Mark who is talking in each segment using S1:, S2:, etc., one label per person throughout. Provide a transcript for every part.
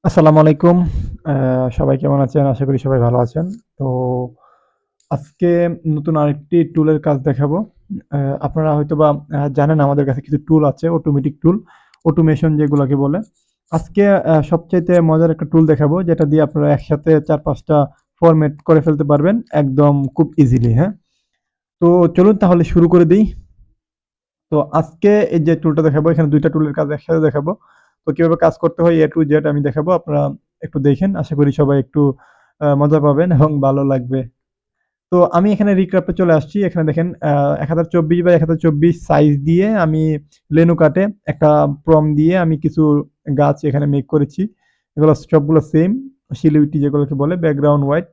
S1: আসসালামু আলাইকুম। সবাই কেমন আছেন? আশা করি সবাই ভালো আছেন। তো আজকে নতুন আরেকটি টুলের কাজ দেখাবো। আপনারা হয়তোবা জানেন আমাদের কাছে কিছু টুল আছে, অটোমেটিক টুল, অটোমেশন যেগুলাকে বলে। আজকে সবচাইতে মজার একটা টুল দেখাবো যেটা দিয়ে আপনারা একসাথে ৪-৫ টা ফরমেট করে ফেলতে পারবেন একদম খুব ইজিলি, হ্যাঁ? তো চলুন তাহলে শুরু করে দেই। তো আজকে এই যে টুলটা দেখাবো এখানে ২ টা টুলের কাজ একসাথে দেখাবো। তো কিভাবে কাজ করতে হয় A to Z আমি দেখাবো। আপনারা একটু দেখেন। আশা করি সবাই একটু মজা পাবেন এবং ভালো লাগবে। তো আমি এখানে রিক্রাফট এ চলে আসছি। এখানে দেখেন ১০২৪x১০২৪ সাইজ দিয়ে আমি লেনুকাটে একটা প্রম্পট দিয়ে আমি কিছু গাছ এখানে মেক করেছি। এগুলো সবগুলো সেম শিলুইটি যেগুলোকে বলে ব্যাকগ্রাউন্ড হোয়াইট।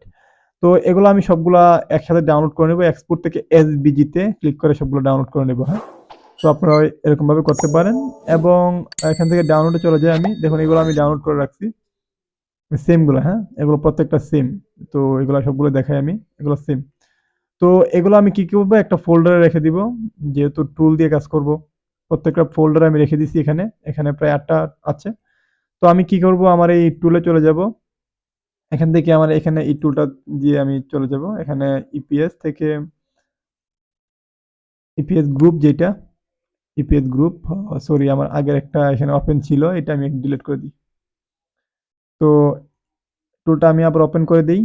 S1: তো এগুলো আমি সবগুলা একসাথে ডাউনলোড করে নেব। এক্সপোর্ট থেকে এসভিজি তে ক্লিক করে সবগুলো ডাউনলোড করে নেব, হ্যাঁ? তো আপনারা এরকমভাবে করতে পারেন এবং এখান থেকে ডাউনলোডে চলে যাই আমি। দেখুন এগুলো আমি ডাউনলোড করে রাখছি। সেম গুলা, হ্যাঁ? এগুলো প্রত্যেকটা সেম। তো এগুলা সবগুলো দেখাই আমি। এগুলো সেম। তো এগুলো আমি কি করব একটা ফোল্ডারে রেখে দিব। যেহেতু টুল দিয়ে কাজ করব। প্রত্যেকটা ফোল্ডারে আমি রেখে দিছি এখানে। এখানে প্রায় ৮ টা আছে। তো আমি কি করব আমার এই টুলে চলে যাব। এখান থেকে আমার এখানে এই টুলটা দিয়ে আমি চলে যাব। এখানে ইপিএস থেকে ইপিএস গ্রুপ যেটা, ইপিএস গ্রুপ সরি আমার আগের একটা এখানে ওপেন ছিল। এটা আমি ডিলিট করে দিই। তো টুলটা আমি আবার ওপেন করে দেই।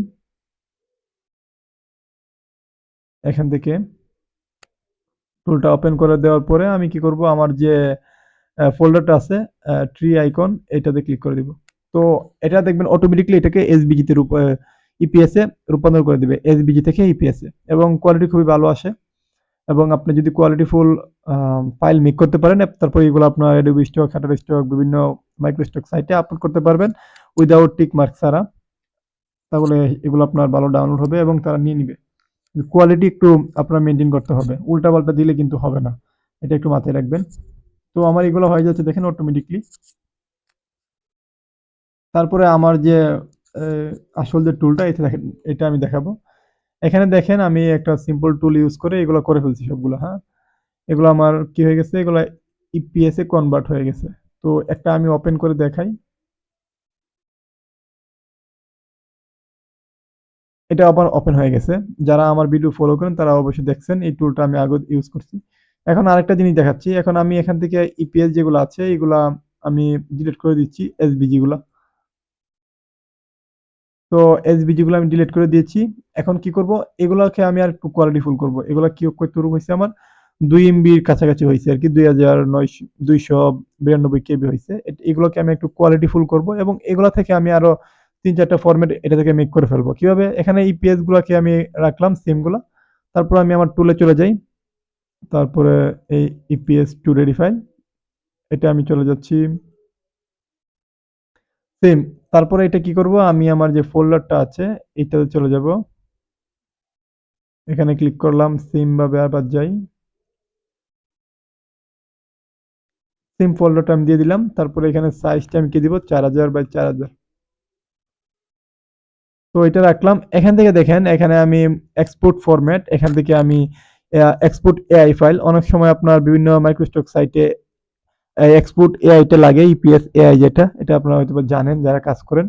S1: এখান থেকে টুলটা ওপেন করে দেওয়ার পরে আমি কি করব আমার যে ফোল্ডারটা আছে ট্রি আইকন এটাতে ক্লিক করে দিব। তো এটা দেখবেন অটোমেটিক্যালি এটাকে এসভিজি তে ইপিএস এ রূপান্তর করে দিবে। এসভিজি থেকে ইপিএস এ এবং কোয়ালিটি খুবই ভালো আসে এবং আপনি যদি কোয়ালিটি ফুল ফাইল মেক করতে পারেন তারপর এগুলো আপনার Adobe Stock, Shutterstock বিভিন্ন মাইক্রোস্টক সাইটে আপলোড করতে পারবেন উইথআউট টিক মার্ক ছাড়া। তাহলে এগুলো আপনার ভালো ডাউনলোড হবে এবং তারা নিয়ে নিবে। কোয়ালিটি একটু আপনার মেনটেন করতে হবে। উল্টাপাল্টা দিলে কিন্তু হবে না। এটা একটু মাথায় রাখবেন। তো আমার এগুলো হয়ে যাচ্ছে দেখেন অটোমেটিকলি। তারপরে আমার যে এ আসল যে টুলটা এটা দেখেন, এটা আমি দেখাবো। এখানে দেখেন আমি একটা সিম্পল টুল ইউজ করে এগুলো করে ফেলছি সবগুলো, হ্যাঁ? এগুলো আমার কি হয়ে গেছে? এগুলা ইপিএস এ কনভার্ট হয়ে গেছে। তো একটা আমি ওপেন করে দেখাই। এটা আবার ওপেন হয়ে গেছে। যারা আমার ভিডিও ফলো করেন তারা অবশ্যই দেখছেন এই টুলটা আমি আগে ইউজ করছি। এখন আরেকটা জিনিস দেখাচ্ছি। এখন আমি এখান থেকে ইপিএস যেগুলো আছে এগুলা আমি ডিলিট করে দিচ্ছি এসভিজি গুলা। তো এসভিজি গুলো আমি ডিলিট করে দিয়েছি। এখন কি করব? এগুলাকে আমি আর একটু কোয়ালিটি ফুল করব। এগুলা কি কতটুকু হইছে আমার ২ এমবির কাছাকাছি হইছে আরকি ২,২92 কেবি হইছে। এগুলোকে আমি একটু কোয়ালিটি ফুল করব এবং এগুলা থেকে আমি আরো ৩-৪ টা ফরমেট এটা থেকে মেক করে ফেলবো। কিভাবে? এখানে ইপিএস গুলাকে আমি রাখলাম সিম গুলা। তারপর আমি আমার টুলে চলে যাই। তারপরে এই ইপিএস টু রেডি ফাইল এটা আমি চলে যাচ্ছি। সেম। তারপরে এটা কি করব? আমি আমার যে ফোল্ডারটা আছে এটাতে চলে যাব। এখানে ক্লিক করলাম সিম ভাবে আবার যাই। সিম ফোল্ডারটা আমি দিয়ে দিলাম। তারপরে এখানে সাইজটা আমি কি দিব ৪০০০ বাই ৪০০০। তো এটা রাখলাম। এখান থেকে দেখেন এখানে আমি এক্সপোর্ট ফরম্যাট এখান থেকে আমি এক্সপোর্ট এআই ফাইল অনেক সময় আপনার বিভিন্ন মাইক্রোস্টক সাইটে এক্সপোর্ট এআই টা লাগে ইপিএস এআই যেটা এটা আপনারা হয়তোবা জানেন যারা কাজ করেন।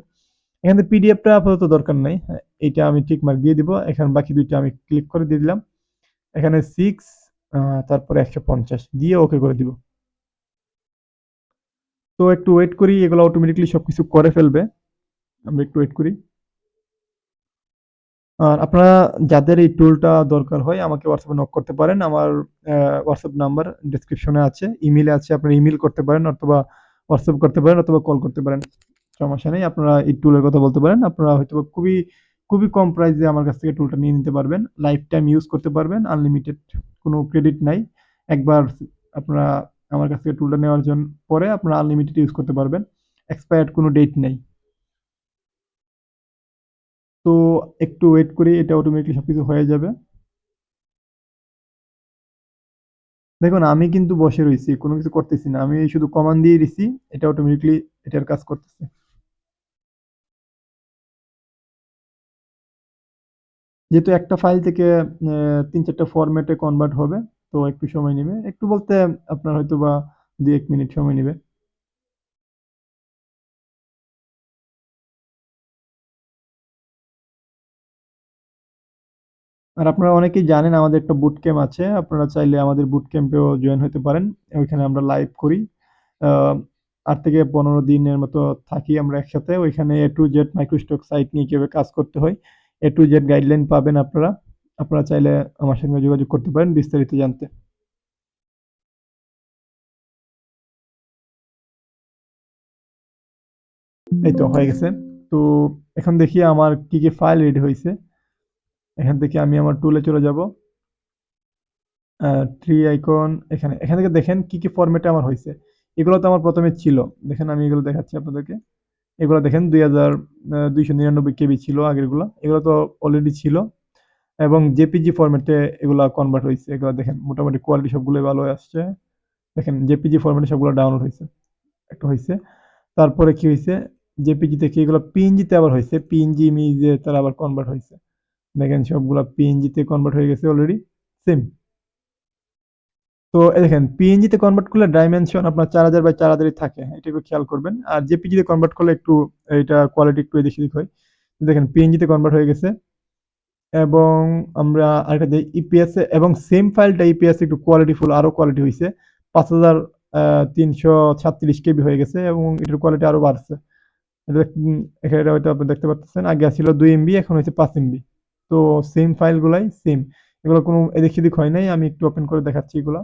S1: এখানে পিডিএফটা আপাতত দরকার নাই। হ্যাঁ, এইটা আমি টিক মার্ক দিয়ে দিব। এখানে বাকি ২ টা আমি ক্লিক করে দিয়ে দিলাম। এখানে 6 আ তারপরে ১৫০ দিয়ে ওকে করে দিব। তো একটু ওয়েট করি এগুলো অটোমেটিক্যালি সবকিছু করে ফেলবে। আমরা একটু ওয়েট করি। আর আপনারা যাদের এই টুলটা দরকার হয় আমাকে WhatsApp এ নক করতে পারেন। আমার WhatsApp নাম্বার ডেসক্রিপশনে আছে, ইমেইলে আছে। আপনারা ইমেইল করতে পারেন অথবা WhatsApp করতে পারেন অথবা কল করতে পারেন। সমস্যা নেই। আপনারা এই টুলের কথা বলতে পারেন। আপনারা হয়তোবা খুবই কম প্রাইসে আমার কাছ থেকে টুলটা নিয়ে নিতে পারবেন। লাইফ টাইম ইউজ করতে পারবেন। আনলিমিটেড কোনো ক্রেডিট নাই। একবার আপনারা আমার কাছ থেকে টুলটা নেওয়ার পরে আপনারা আনলিমিটেড ইউজ করতে পারবেন। এক্সপায়ার্ড কোনো ডেট নেই। তো একটু ওয়েট করি এটা অটোমেটিক্যালি সবকিছু হয়ে যাবে। দেখুন আমি কিন্তু বসে রইছি। কোন কিছু করতেছি না। আমি শুধু কমান্ড দিয়ে দিছি। এটা অটোমেটিক্যালি এটার কাজ করতেছে। যেহেতু একটা ফাইল থেকে ৩-৪ টা ফরম্যাটে কনভার্ট হবে, তো একটু সময় নিবে। একটু বলতে আপনার হয়তোবা ২-১ মিনিট সময় নিবে। আর আপনারা অনেকেই জানেন আমাদের একটা বুট ক্যাম্প আছে। আপনারা চাইলে আমাদের বুট ক্যাম্পেও জয়েন হতে পারেন। ওইখানে আমরা লাইভ করি। আ ৮ থেকে ১৫ দিনের মতো থাকি আমরা একসাথে। ওইখানে A to Z microstock site নিয়ে কিভাবে কাজ করতে হয়, A to Z গাইডলাইন পাবেন আপনারা। আপনারা চাইলে আমার সঙ্গে যোগাযোগ করতে পারেন বিস্তারিত জানতে। এই তো হয়ে গেছে। তো এখন দেখি আমার কি ফাইল রেডি হইছে। এখান থেকে আমি আমার টুলে চলে যাব। ট্রি আইকন এখান থেকে দেখেন কি ফরম্যাটে আমার হইছে। এগুলো তো আমার ১ম এ ছিল। দেখেন আমি এগুলো দেখাচ্ছি আপনাদেরকে। এগুলো দেখেন ২,২৯৯ কেবি ছিল আগেরগুলা। এগুলো তো অলরেডি ছিল এবং জেপিজি ফরম্যাটে এগুলা কনভার্ট হইছে। এগুলা দেখেন মোটামুটি কোয়ালিটি সবগুলোই ভালো আসছে। দেখেন জেপিজি ফরম্যাটে সবগুলো ডাউনলোড হইছে। একটা হইছে। তারপরে কি হইছে? জেপিজি থেকে এগুলো পিএনজি তে আবার হইছে। পিএনজি ইমেজে তারা আবার কনভার্ট হইছে। দেখেন সবগুলা পিএনজি তে কনভার্ট হয়ে গেছে অলরেডি। সেম। তো এই দেখেন পিএনজি তে কনভার্ট করলে ডাইমেনশন আপনার ৪০০০ বাই ৪০০০ ই থাকে। এটা একটু খেয়াল করবেন। আর জেপিজি তে কনভার্ট করলে একটু এটা কোয়ালিটি একটু এদিক সেদিক হয়। দেখেন পিএনজি তে কনভার্ট হয়ে গেছে এবং আমরা আরেকটা দেই ইপিএস এ এবং সেম ফাইলটা ইপিএস একটু কোয়ালিটিফুল আরো কোয়ালিটি হইছে। ৫৩৩৬ কেবি হয়ে গেছে এবং এটার কোয়ালিটি আরো বাড়ছে। এখানে হয়তো আপনি দেখতে পারতেছেন। আগে ছিল ২ এমবি এখন হইছে ৫ এমবি। তো সেম ফাইলগুলাই সেম। এগুলো কোনো এদিক সেদিক হয় নাই। আমি একটু ওপেন করে দেখাচ্ছি এগুলা।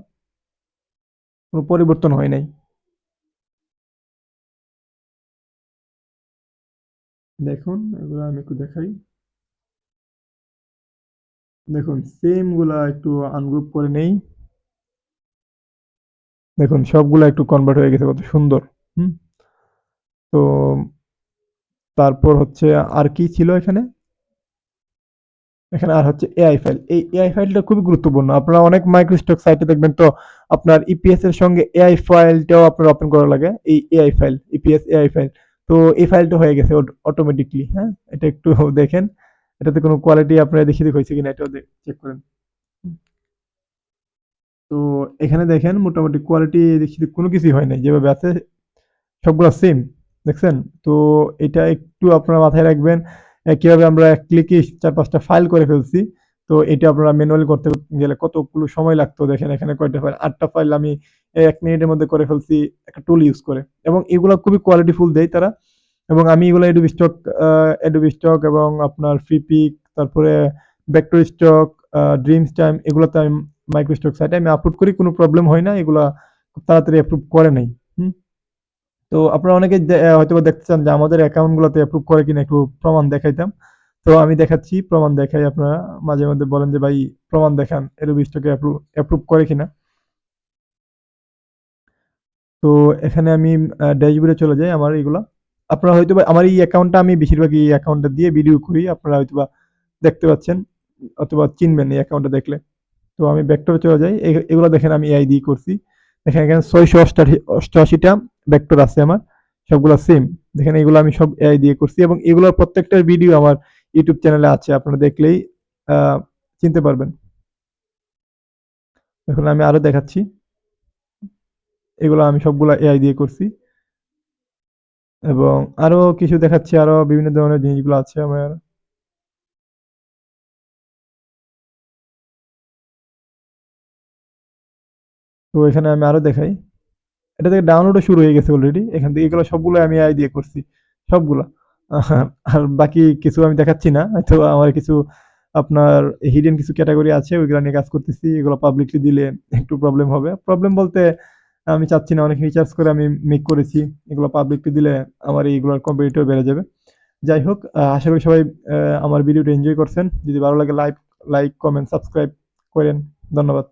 S1: কোনো পরিবর্তন হয় নাই। দেখুন এগুলো আমি একটু দেখাই। দেখুন সেম গুলা একটু আনগ্রুপ করে নেই। দেখুন সবগুলা একটু কনভার্ট হয়ে গেছে কত সুন্দর। হুম? তো তারপর হচ্ছে আর কি ছিল এখানে? এখানে আর হচ্ছে এআই ফাইল। এই এআই ফাইলটা খুবই গুরুত্বপূর্ণ। আপনারা অনেক মাইক্রোস্টক সাইটে দেখবেন তো আপনার ইপিএস এর সঙ্গে এআই ফাইলটাও আপনার ওপেন করা লাগে। এই AI file, EPS AI file. তো এই ফাইলটা হয়ে গেছে অটোমেটিকলি, হ্যাঁ? এটা একটু দেখেন। এটাতে কোনো কোয়ালিটি আপনারা দেখে হইছে কিনা এটাও চেক করেন। তো এখানে দেখেন মোটামুটি কোয়ালিটি দেখছি কোনো কিছুই হয় নাই। যেভাবে আছে সবগুলা সেম। দেখছেন? তো এটা একটু আপনারা মাথায় রাখবেন। কিভাবে আমরা এক ক্লিকেই ৪-৫ টা ফাইল করে ফেলছি। তো এটা আপনারা ম্যানুয়ালি করতে গেলে কতগুলো সময় লাগতো দেখেন এখানে কয়টা ফাইল ৮ টা ফাইল আমি ১ মিনিটের মধ্যে করে ফেলছি একটা টুল ইউজ করে। এবং এগুলা খুবই কোয়ালিটিফুল দেয় তারা। এবং আমি এগুলা Adobe Stock এবং আপনার Freepik তারপরে Vector Stock, Dreams Time এগুলাতে আমি মাইক্রোস্টক সাইটে আমি আপলোড করি কোনো প্রবলেম হয় না। এগুলা খুব তাড়াতাড়ি অ্যাপ্রুভ করে নেয়। হুম? তো আপনারা অনেকেই হয়তোবা দেখতে চান যে আমাদের অ্যাকাউন্ট গুলাতে অ্যাপ্রুভ করে কিনা একটু প্রমাণ দেখাইতাম। তো আমি দেখাচ্ছি প্রমাণ দেখাই আপনারা মাঝে মধ্যে বলেন যে ভাই প্রমাণ দেখান Adobe Stock এ অ্যাপ্রুভ করে কিনা। তো এখানে আমি ড্যাশবোর্ডে চলে যাই আমার এগুলা। আপনারা হয়তোবা আমার এই অ্যাকাউন্টটা আমি বেশিরভাগ এই অ্যাকাউন্টটা দিয়ে ভিডিও করি। আপনারা হয়তোবা দেখতে পাচ্ছেন অথবা চিনবেন এই অ্যাকাউন্টটা দেখলে। তো আমি ভেক্টরে চলে যাই। এগুলো দেখেন আমি এআই দিয়ে করছি। দেখেন এখানে ৬৮৮ টা ভেক্টর আছে আমার। সবগুলা সেম। দেখেন এগুলো আমি সব এআই দিয়ে করছি এবং এগুলোর প্রত্যেকটার ভিডিও আমার YouTube চ্যানেলে আছে। আপনারা দেখলেই আ চিনতে পারবেন। দেখুন আমি আরো দেখাচ্ছি। এগুলো আমি সবগুলা এআই দিয়ে করছি এবং আরো কিছু দেখাচ্ছি আরো বিভিন্ন ধরনের জিনিসগুলো আছে আমার। তো এখানে আমি আরো দেখাই। এটা থেকে ডাউনলোডও শুরু হয়ে গেছে অলরেডি। এখান থেকে এগুলো সবগুলো আমি এআই দিয়ে করছি। সবগুলা। আর বাকি কিছু আমি দেখাচ্ছি না। হয়তো আমার কিছু আপনার হিডেন কিছু ক্যাটেগরি আছে ওইগুলা নিয়ে কাজ করতেছি। এগুলো পাবলিকলি দিলে একটু প্রবলেম হবে। প্রবলেম বলতে আমি চাচ্ছি না অনেক রিসার্চ করে আমি মেক করেছি। এগুলো পাবলিকলি দিলে আমার এইগুলোর কম্পিটিটর বেড়ে যাবে। যাই হোক আশা করি সবাই আমার ভিডিওটা এনজয় করছেন। যদি ভালো লাগে লাইক, কমেন্ট, সাবস্ক্রাইব করেন। ধন্যবাদ।